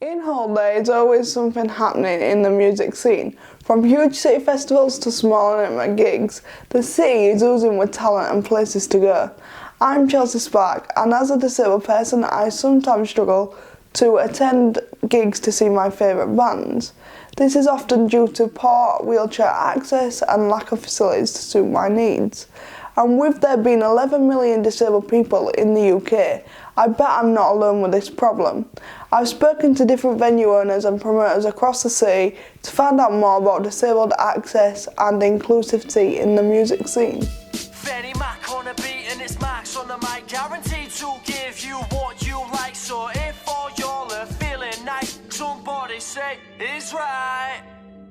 In Hull there is always something happening in the music scene. From huge city festivals to small and intimate gigs, the city is oozing with talent and places to go. I'm Chelsea Sparke, and as a disabled person I sometimes struggle to attend gigs to see my favourite bands. This is often due to poor wheelchair access and lack of facilities to suit my needs. And with there being 11 million disabled people in the UK, I bet I'm not alone with this problem. I've spoken to different venue owners and promoters across the city to find out more about disabled access and inclusivity in the music scene. Very Mac on a beat and it's Max on the mic, guaranteed to give you what you like. So if all y'all are feeling nice, somebody say it's right.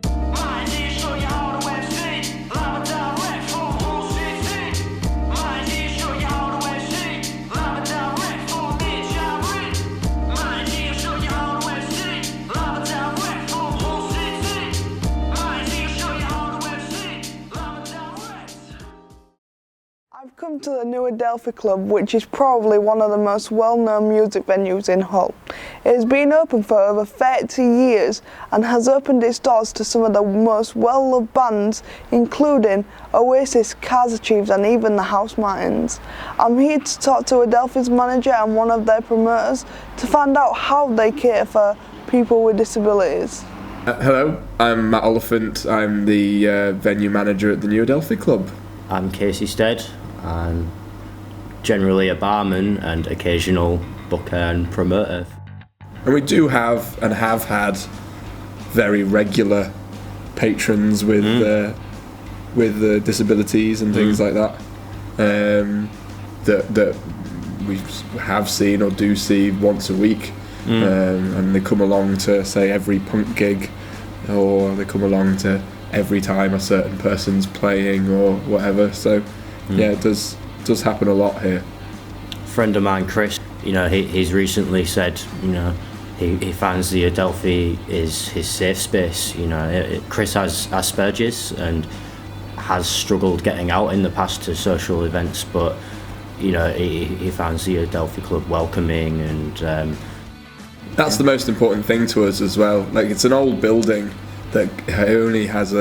My idea show you how to MC, live and direct from Hull City. My idea show you how to MC, live and direct from Mid-Jarry. My idea show you how to MC, live and direct from Hull City. My idea show you how to MC, live and direct. I've come to the new Adelphi Club, which is probably one of the most well-known music venues in Hull. It has been open for over 30 years and has opened its doors to some of the most well-loved bands, including Oasis, Kaiser Chiefs and even the House Martins. I'm here to talk to Adelphi's manager and one of their promoters to find out how they cater for people with disabilities. Hello, I'm Matt Oliphant. I'm the venue manager at the new Adelphi Club. I'm Casey Stead. I'm generally a barman and occasional booker and promoter. And we do have and have had very regular patrons with disabilities and things like that. That we have seen or do see once a week, and they come along to say every punk gig, or they come along to every time a certain person's playing or whatever. So yeah, it does happen a lot here. A friend of mine, Chris, he's recently said, he finds the Adelphi is his safe space. Chris has Asperger's and has struggled getting out in the past to social events, but he finds the Adelphi Club welcoming, and that's the most important thing to us as well. Like, it's an old building that only has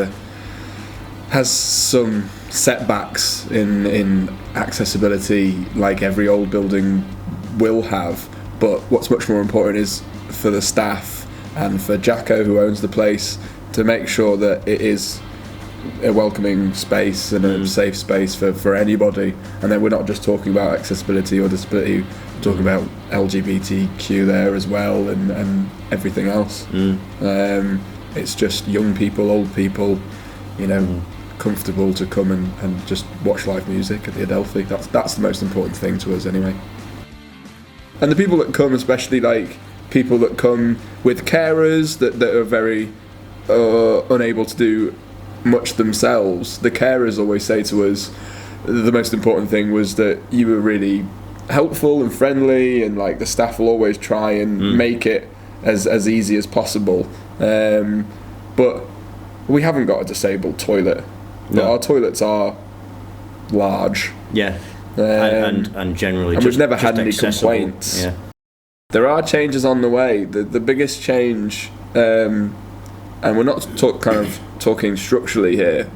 some setbacks in accessibility, like every old building will have. But what's much more important is for the staff and for Jacko, who owns the place, to make sure that it is a welcoming space and a safe space for anybody. And then we're not just talking about accessibility or disability, we're talking about LGBTQ there as well, and everything else. It's just young people, old people, comfortable to come and just watch live music at the Adelphi. That's the most important thing to us anyway. And the people that come, especially like people that come with carers that are very unable to do much themselves, the carers always say to us the most important thing was that you were really helpful and friendly, and like the staff will always try and make it as easy as possible. But we haven't got a disabled toilet. No. But our toilets are large. Yeah. And generally, and we've never had any accessible. complaints. Yeah. There are changes on the way. The biggest change, and we're not talking structurally here,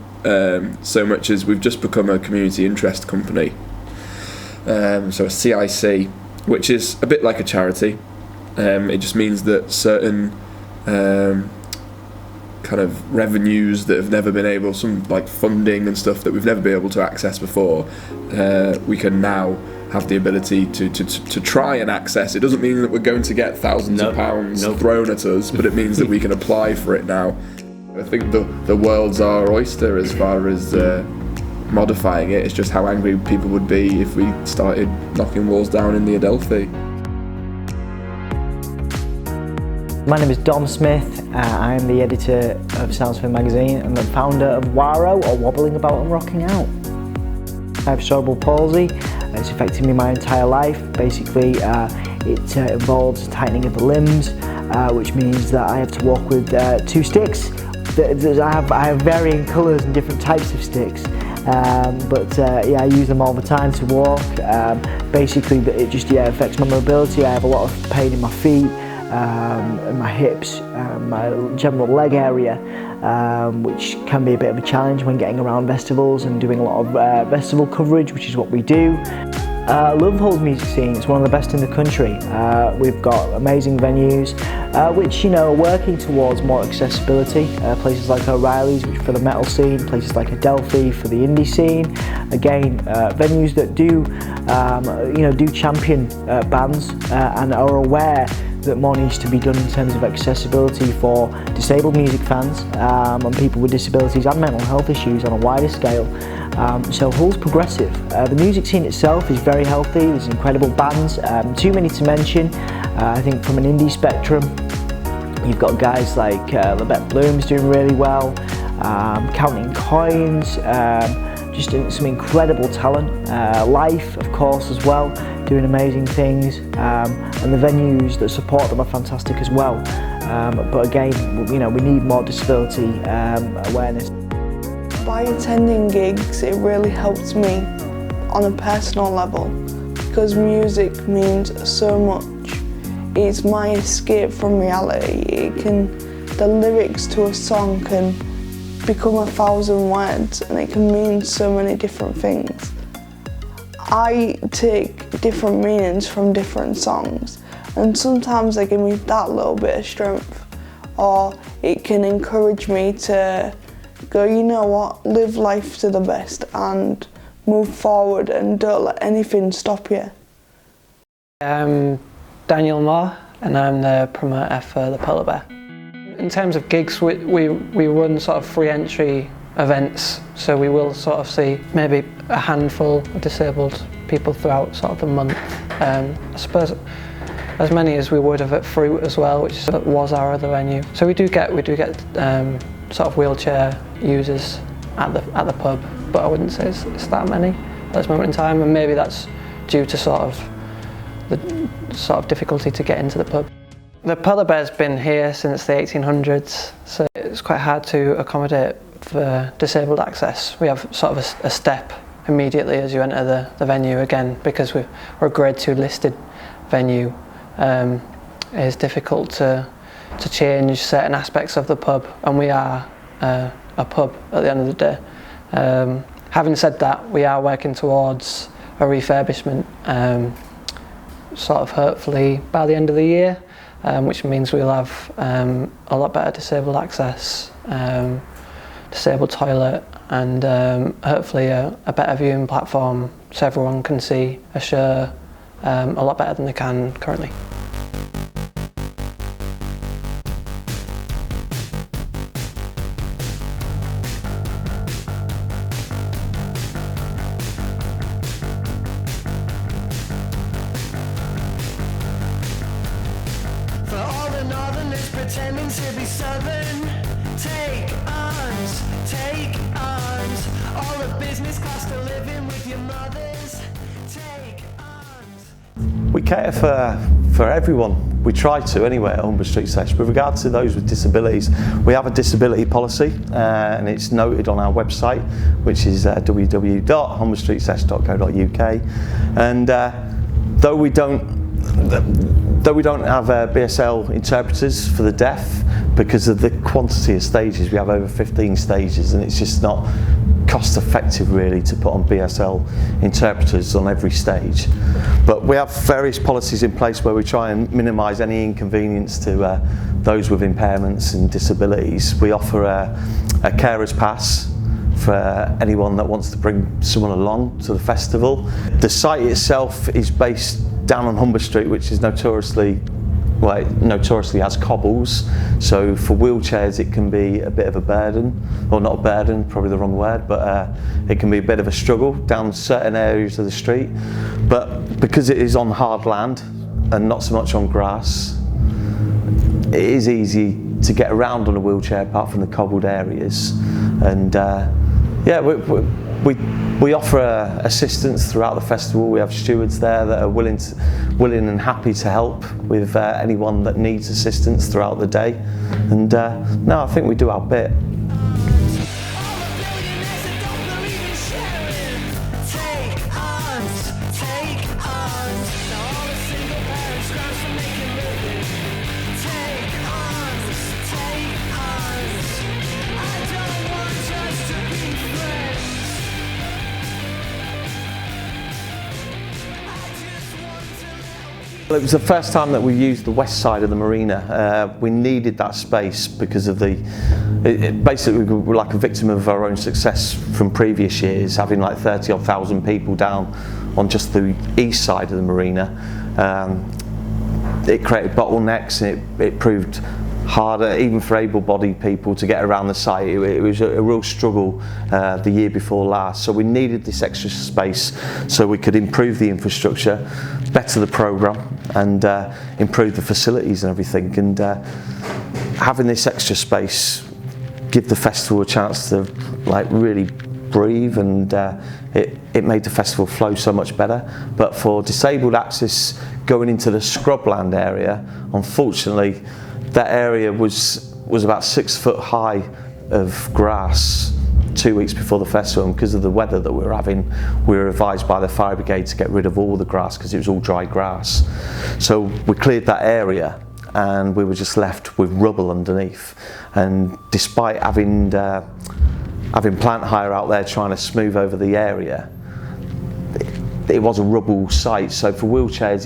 so much as we've just become a community interest company. So a CIC, which is a bit like a charity. It just means that certain kind of revenues that have never been able, some like funding and stuff that we've never been able to access before, we can now have the ability to try and access. It doesn't mean that we're going to get thousands of pounds thrown at us, but it means that we can apply for it now. I think the world's our oyster as far as modifying it. It's just how angry people would be if we started knocking walls down in the Adelphi. My name is Dom Smith. I am the editor of Soundsphere magazine and the founder of WARO, or Wobbling About and Rocking Out. I have cerebral palsy. It's affected me my entire life. Basically, it involves tightening of the limbs, which means that I have to walk with two sticks. I have varying colours and different types of sticks. I use them all the time to walk. Basically, it just affects my mobility. I have a lot of pain in my feet. and my hips, my general leg area, which can be a bit of a challenge when getting around festivals and doing a lot of festival coverage, which is what we do. I love Hull's music scene. It's one of the best in the country. We've got amazing venues which, you know, are working towards more accessibility. Places like O'Reilly's, which for the metal scene, places like Adelphi for the indie scene. Again, venues that do, you know, do champion bands and are aware that more needs to be done in terms of accessibility for disabled music fans and people with disabilities and mental health issues on a wider scale. So Hull's progressive. The music scene itself is very healthy. There's incredible bands, too many to mention. I think from an indie spectrum, you've got guys like Lebet Bloom's doing really well, Counting Coins, just some incredible talent. Life, of course, as well, doing amazing things, and the venues that support them are fantastic as well. But again, you know, we need more disability awareness. By attending gigs, it really helps me on a personal level because music means so much. It's my escape from reality. The lyrics to a song can become 1,000 words and it can mean so many different things. I take different meanings from different songs and sometimes they give me that little bit of strength, or it can encourage me to go, you know what, live life to the best and move forward and don't let anything stop you. I'm Danielle and I'm the promoter for the Polar Bear. In terms of gigs, we run sort of free entry events, so we will sort of see maybe a handful of disabled people throughout sort of the month. I suppose as many as we would have at Fruit as well, which was our other venue. So we do get sort of wheelchair users at the pub, but I wouldn't say it's that many at this moment in time, and maybe that's due to sort of the difficulty to get into the pub. The Polar Bear's been here since the 1800s, so it's quite hard to accommodate for disabled access. We have sort of a step immediately as you enter the venue again, because we're a Grade 2 listed venue. It is difficult to change certain aspects of the pub, and we are a pub at the end of the day. Having said that, we are working towards a refurbishment, sort of hopefully by the end of the year, which means we'll have a lot better disabled access, disabled toilet, and hopefully a better viewing platform so everyone can see a show a lot better than they can currently. For all the northerners pretending to be southern, take arms, take arms. All the business cost of living with your mothers, take arms. We cater for everyone. We try to anyway at Humber Street Sesh. With regard to those with disabilities, we have a disability policy and it's noted on our website, which is www.humberstreetsesh.co.uk. And though we don't have BSL interpreters for the deaf, because of the quantity of stages, we have over 15 stages, and it's just not cost effective really to put on BSL interpreters on every stage. But we have various policies in place where we try and minimise any inconvenience to those with impairments and disabilities. We offer a carer's pass for anyone that wants to bring someone along to the festival. The site itself is based down on Humber Street, which is notoriously has cobbles, so for wheelchairs it can be a bit of a burden, or not a burden, probably the wrong word, but it can be a bit of a struggle down certain areas of the street. But because it is on hard land and not so much on grass, it is easy to get around on a wheelchair apart from the cobbled areas. And yeah, we offer assistance throughout the festival. We have stewards there that are willing and happy to help with anyone that needs assistance throughout the day. And no, I think we do our bit. Well, it was the first time that we used the west side of the marina. We needed that space because of basically we were like a victim of our own success from previous years, having like 30,000 people down on just the east side of the marina. It created bottlenecks, and it proved harder even for able-bodied people to get around the site. It was a real struggle the year before last, so we needed this extra space so we could improve the infrastructure, better the programme, and improve the facilities and everything. And having this extra space give the festival a chance to like really breathe, and it made the festival flow so much better. But for disabled access going into the scrubland area, unfortunately that area was about 6 foot high of grass 2 weeks before the festival, and because of the weather that we were having, we were advised by the fire brigade to get rid of all the grass because it was all dry grass. So we cleared that area and we were just left with rubble underneath. And despite having plant hire out there trying to smooth over the area, it was a rubble site, so for wheelchairs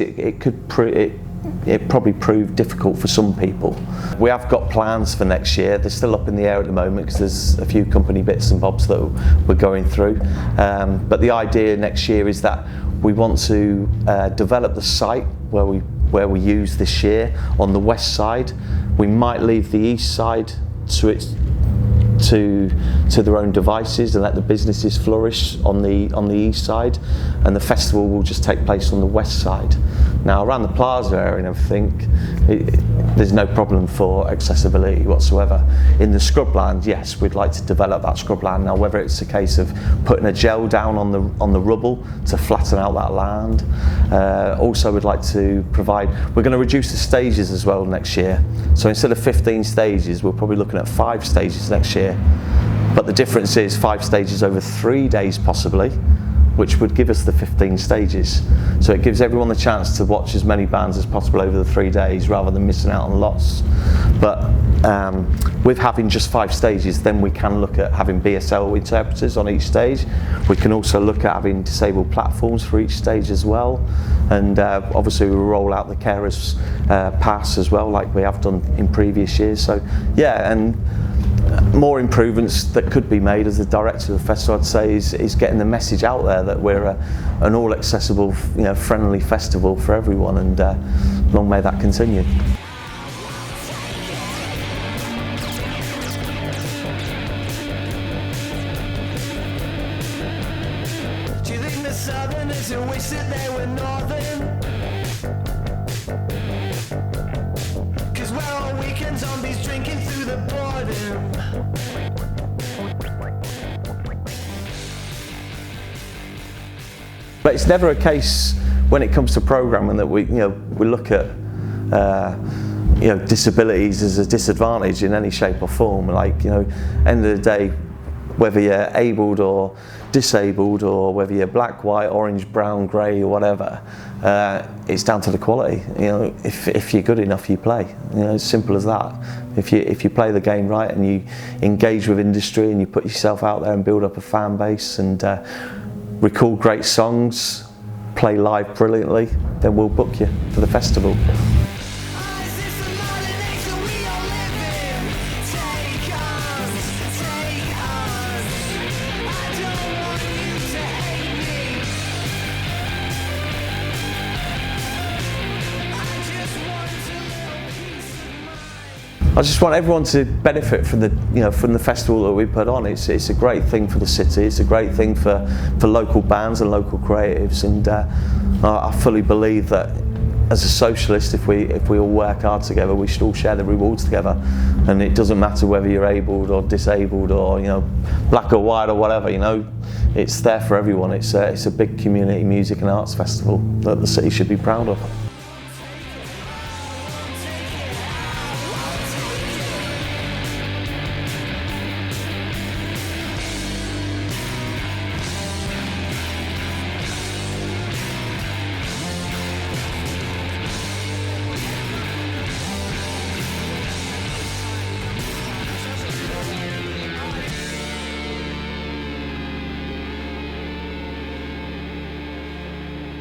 it probably proved difficult for some people. We have got plans for next year. They're still up in the air at the moment because there's a few company bits and bobs that we're going through. But the idea next year is that we want to develop the site where we use this year on the west side. We might leave the east side to their own devices and let the businesses flourish on the east side, and the festival will just take place on the west side. Now around the plaza area and everything, there's no problem for accessibility whatsoever. In the scrubland, yes, we'd like to develop that scrubland. Now whether it's a case of putting a gel down on the rubble to flatten out that land, also we'd like to provide, we're going to reduce the stages as well next year. So instead of 15 stages, we're probably looking at 5 stages next year. But the difference is 5 stages over 3 days possibly, which would give us the 15 stages. So it gives everyone the chance to watch as many bands as possible over the 3 days rather than missing out on lots. But with having just 5 stages, then we can look at having BSL interpreters on each stage. We can also look at having disabled platforms for each stage as well. And obviously we'll roll out the carers pass as well, like we have done in previous years. So yeah, and more improvements that could be made as the director of the festival, I'd say, is getting the message out there that we're an all accessible, friendly festival for everyone, and long may that continue. Do you think the Southerners who wish that they were Northern? 'Cause we're all weekend zombies drinking through the boredom. But it's never a case when it comes to programming that we look at disabilities as a disadvantage in any shape or form. Like, end of the day, whether you're abled or disabled, or whether you're black, white, orange, brown, grey, or whatever, it's down to the quality. If you're good enough, you play. As simple as that. If you play the game right and you engage with industry and you put yourself out there and build up a fan base and record great songs, play live brilliantly, then we'll book you for the festival. I just want everyone to benefit from the festival that we put on. It's a great thing for the city. It's a great thing for local bands and local creatives, and I fully believe that as a socialist, if we all work hard together, we should all share the rewards together. And it doesn't matter whether you're abled or disabled or black or white or whatever. It's there for everyone. It's a big community music and arts festival that the city should be proud of.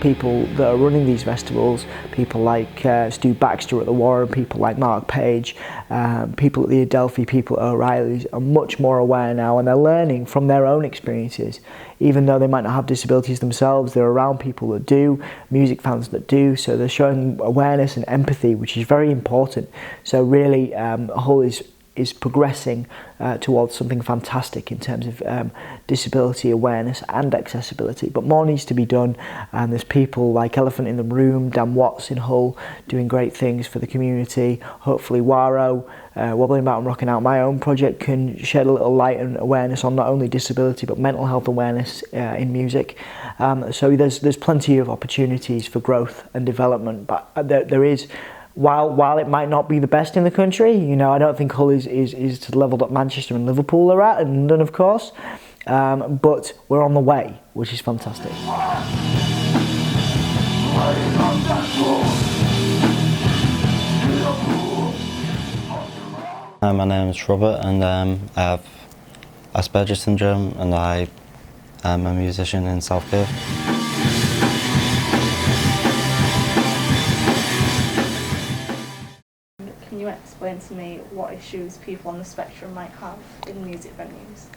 people that are running these festivals, people like Stu Baxter at the Warren, people like Mark Page, people at the Adelphi, people at O'Reilly's are much more aware now, and they're learning from their own experiences. Even though they might not have disabilities themselves, they're around people that do, music fans that do, so they're showing awareness and empathy, which is very important. So really, Hull is progressing towards something fantastic in terms of disability awareness and accessibility, but more needs to be done, and there's people like Elephant in the Room, Dan Watts in Hull doing great things for the community. Hopefully Waro, Wobbling About and Rocking Out, my own project, can shed a little light and awareness on not only disability but mental health awareness in music. So there's plenty of opportunities for growth and development, but there is. While it might not be the best in the country, you know, I don't think Hull is to the level that Manchester and Liverpool are at, and London, of course, but we're on the way, which is fantastic. My name is Robert, and I have Asperger's syndrome, and I am a musician in Soundsphere. Can you explain to me what issues people on the spectrum might have in music venues?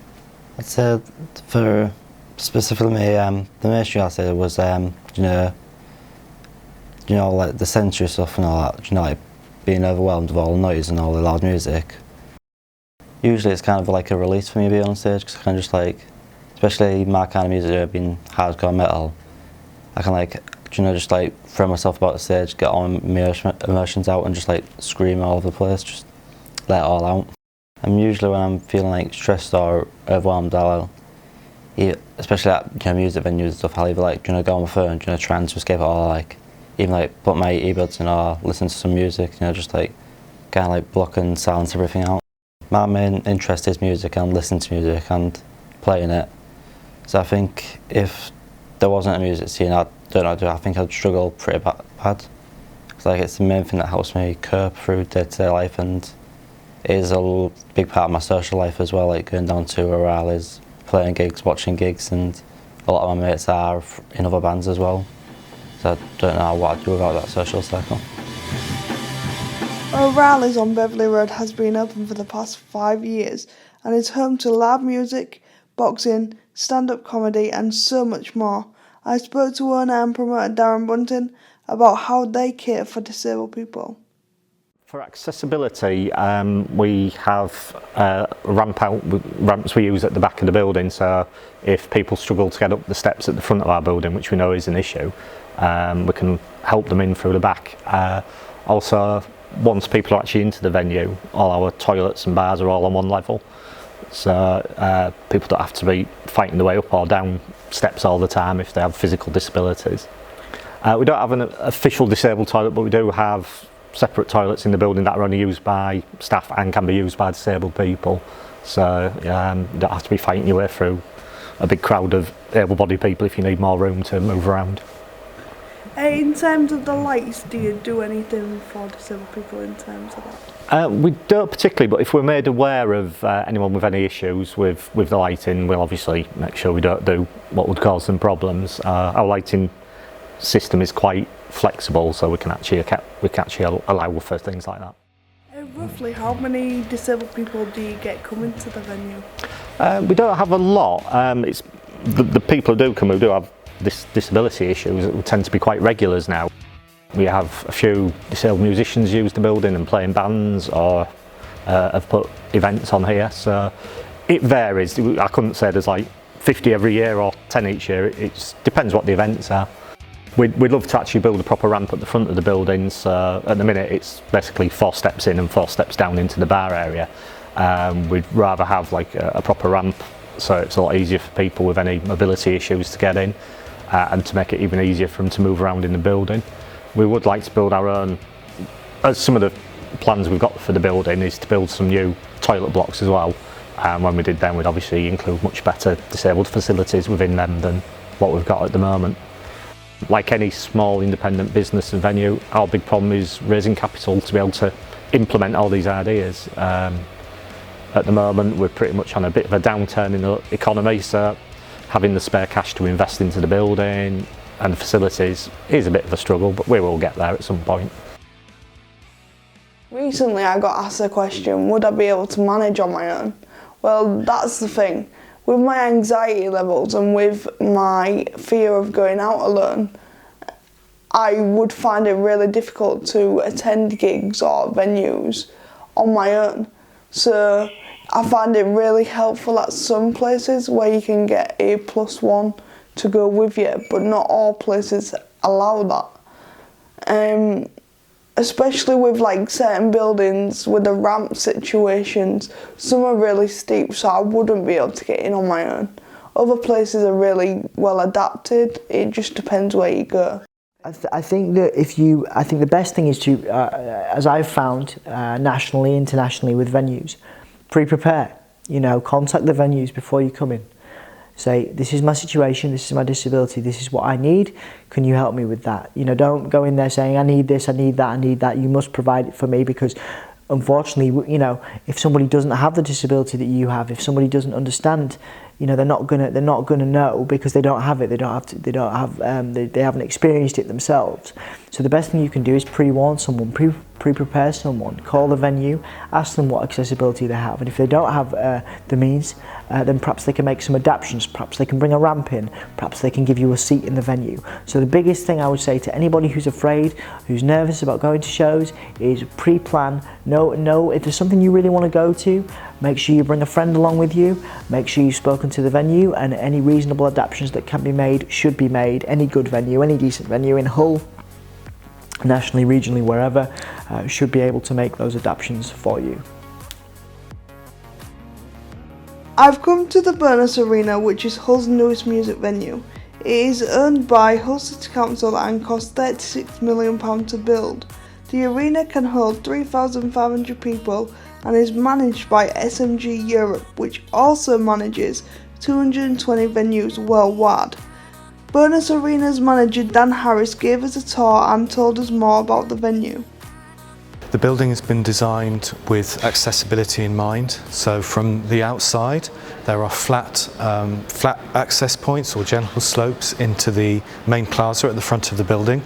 I'd say for specifically me, the main issue I said was, you know, like the sensory stuff and all that, you know, like being overwhelmed with all the noise and all the loud music. Usually it's kind of like a release for me being on stage, because I can just like, especially my kind of music being hardcore metal, I can like, you know, just like throw myself about the stage, get all my emotions out and just like scream all over the place, just let it all out. And usually when I'm feeling like stressed or overwhelmed, I'll, especially at, you know, music venues and stuff, I'll either like, you know, go on my phone, you know, try and escape it all, like even like put my earbuds in or listen to some music, you know, just like kind of like block and silence everything out. My main interest is music and listening to music and playing it. So I think if there wasn't a music scene, I think I'd struggle pretty bad. It's like it's the main thing that helps me cope through day-to-day life, and it is a big part of my social life as well, like going down to O'Reilly's, playing gigs, watching gigs, and a lot of my mates are in other bands as well. So I don't know what I'd do without that social circle. O'Reilly's on Beverley Road has been open for the past 5 years and is home to live music, boxing, stand-up comedy and so much more. I spoke to owner and promoter Darren Bunton about how they care for disabled people. For accessibility, we have ramps we use at the back of the building, so if people struggle to get up the steps at the front of our building, which we know is an issue, we can help them in through the back. Also, once people are actually into the venue, all our toilets and bars are all on one level, so people don't have to be fighting their way up or down steps all the time if they have physical disabilities. We don't have an official disabled toilet, but we do have separate toilets in the building that are only used by staff and can be used by disabled people, so you don't have to be fighting your way through a big crowd of able-bodied people if you need more room to move around. In terms of the lights, do you do anything for disabled people in terms of that? We don't particularly, but if we're made aware of anyone with any issues with the lighting, we'll obviously make sure we don't do what would cause them problems. Our lighting system is quite flexible, so we can actually allow for things like that. Roughly how many disabled people do you get coming to the venue? We don't have a lot. It's the people who do come who do have disability issues that tend to be quite regulars now. We have a few disabled musicians use the building and play in bands or have put events on here, so it varies. I couldn't say there's like 50 every year or 10 each year, it depends what the events are. We'd love to actually build a proper ramp at the front of the building, so at the minute it's basically 4 steps in and 4 steps down into the bar area. We'd rather have like a proper ramp, so it's a lot easier for people with any mobility issues to get in, and to make it even easier for them to move around in the building. We would like to build our own, as some of the plans we've got for the building is to build some new toilet blocks as well, and when we did them we'd obviously include much better disabled facilities within them than what we've got at the moment. Like any small independent business and venue, our big problem is raising capital to be able to implement all these ideas. At the moment we're pretty much on a bit of a downturn in the economy, so having the spare cash to invest into the building, and facilities is a bit of a struggle, but we will get there at some point. Recently I got asked the question, would I be able to manage on my own? Well, that's the thing. With my anxiety levels and with my fear of going out alone, I would find it really difficult to attend gigs or venues on my own. So I find it really helpful at some places where you can get a +1 to go with you, but not all places allow that. Especially with like certain buildings with the ramp situations, some are really steep, so I wouldn't be able to get in on my own. Other places are really well adapted, it just depends where you go. I think that I think the best thing is to, as I've found nationally, internationally with venues, pre-prepare. You know, contact the venues before you come in. Say, this is my situation, this is my disability, this is what I need, can you help me with that? You know, don't go in there saying, I need this, I need that, I need that. You must provide it for me, because unfortunately, you know, if somebody doesn't have the disability that you have, if somebody doesn't understand, you know, they're not gonna know, because they don't have it. They haven't experienced it themselves. So the best thing you can do is pre-warn someone, pre-prepare someone, call the venue, ask them what accessibility they have, and if they don't have the means, then perhaps they can make some adaptations. Perhaps they can bring a ramp in. Perhaps they can give you a seat in the venue. So the biggest thing I would say to anybody who's afraid, who's nervous about going to shows, is pre-plan. Know if there's something you really want to go to, make sure you bring a friend along with you. Make sure you've spoken to the venue, and any reasonable adaptations that can be made should be made. Any good venue, any decent venue in Hull, nationally, regionally, wherever, should be able to make those adaptations for you. I've come to the Burness Arena, which is Hull's newest music venue. It is owned by Hull City Council and cost £36 million to build. The arena can hold 3,500 people and is managed by SMG Europe, which also manages 220 venues worldwide. Burness Arena's manager Dan Harris gave us a tour and told us more about the venue. The building has been designed with accessibility in mind, so from the outside there are flat access points or gentle slopes into the main plaza at the front of the building,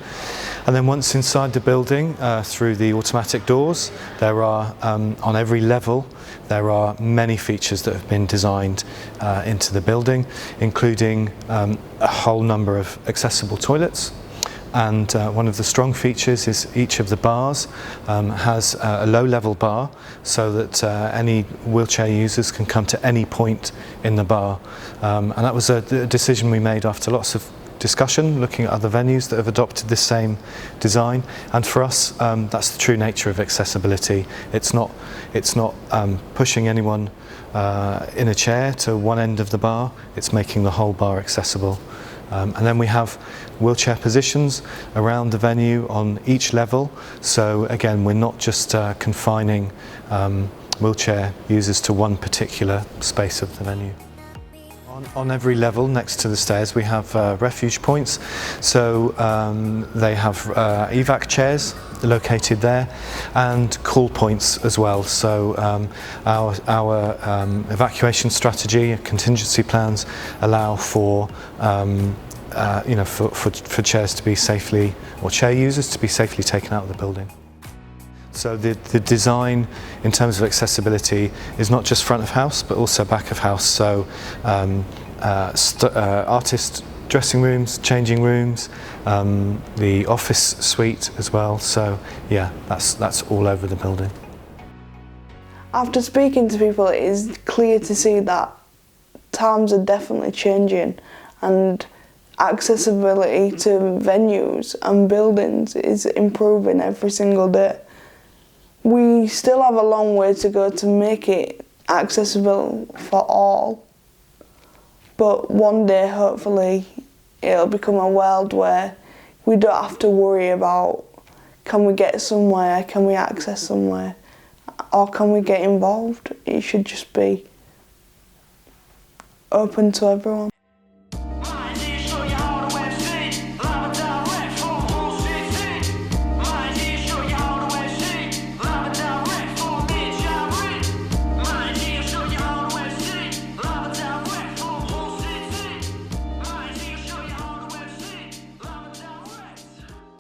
and then once inside the building through the automatic doors, there are on every level there are many features that have been designed into the building, including a whole number of accessible toilets. And one of the strong features is each of the bars has a low-level bar, so that any wheelchair users can come to any point in the bar. And that was a decision we made after lots of discussion, looking at other venues that have adopted this same design. And for us, that's the true nature of accessibility. It's not pushing anyone in a chair to one end of the bar, it's making the whole bar accessible. And then we have wheelchair positions around the venue on each level, so again we're not just confining wheelchair users to one particular space of the venue. On every level next to the stairs we have refuge points, so they have evac chairs located there and call points as well, so our evacuation strategy and contingency plans allow for for chairs to be safely, or chair users to be safely taken out of the building. So the design in terms of accessibility is not just front of house but also back of house, so artist dressing rooms, changing rooms, the office suite as well, so yeah, that's all over the building. After speaking to people, it is clear to see that times are definitely changing, and accessibility to venues and buildings is improving every single day. We still have a long way to go to make it accessible for all, but one day hopefully it'll become a world where we don't have to worry about can we get somewhere, can we access somewhere, or can we get involved. It should just be open to everyone.